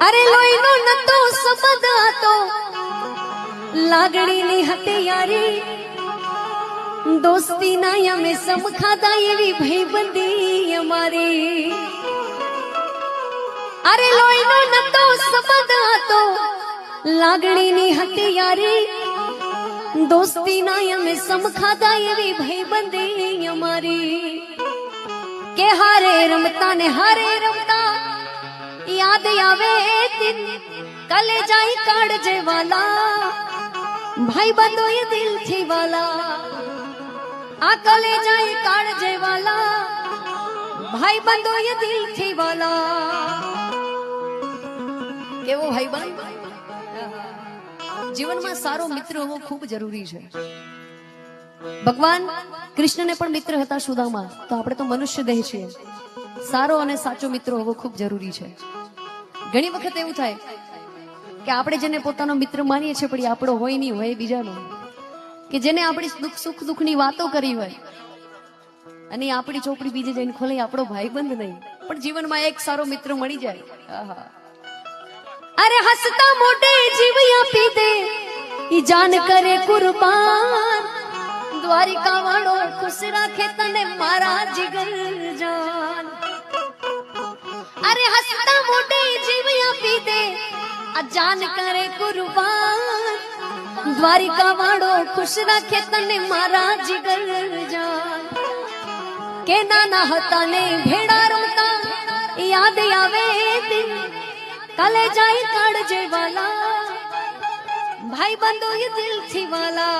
અરે લોહીનો નતો સંબંધ હતો, લાગણીની હતી યારી, દોસ્તીના અમે સમખાતા એવી ભાઈબંધી અમારી. અરે લોહીનો નતો સંબંધ હતો, લાગણીની હતી યારી, દોસ્તીના અમે સમખાતા એવી ભાઈબંધી અમારી. કે હારે રમતા ને હારે રમતા યાદ આવે દિન, કલે જાય કાઢજે વાલા ભાઈ બંધો એ દિલથી વાલા. આ કલે જાય કાઢજે વાલા ભાઈ બંધો એ દિલથી વાલા. કેવો ભાઈ બંધ? જીવનમાં સારો મિત્ર હોવો ખૂબ જરૂરી છે. ભગવાન કૃષ્ણને પણ મિત્ર હતા સુદામા, તો આપણે તો મનુષ્ય દેહ છીએ. સારો અને સાચો મિત્ર હોવો ખૂબ જરૂરી છે. ઘણી વખત એવું થાય કે આપણે જેને પોતાનો મિત્ર માનીએ છીએ પણ એ આપણો હોય નહીં, હોય બીજાનો. કે જેને આપણી સુખ દુઃખની વાતો કરી હોય અને આપણી ચોપડી બીજે જઈને ખોલે, આપણો ભાઈબંધ નહીં પણ જીવનમાં એક સારો મિત્ર મળી જાય. અરે હસતા મોટે જીવ આપી દે ઈ જાન કરે કુરબાન, દ્વારિકા વાળો ખુશ રાખે તને મારા જીગર જાન. અરે હસતા મોટે જીવ આપી દે આ જાન કરે કુરબાન, દ્વારિકા વાળો ખુશ રાખે તને મારા જીગર જાન. કે નાના હતા ને ભેડા રમતા યાદ આવે દિન, કાલે જાય કાઢજે વાલા ભાઈ બંધો એ દિલથી વાલા.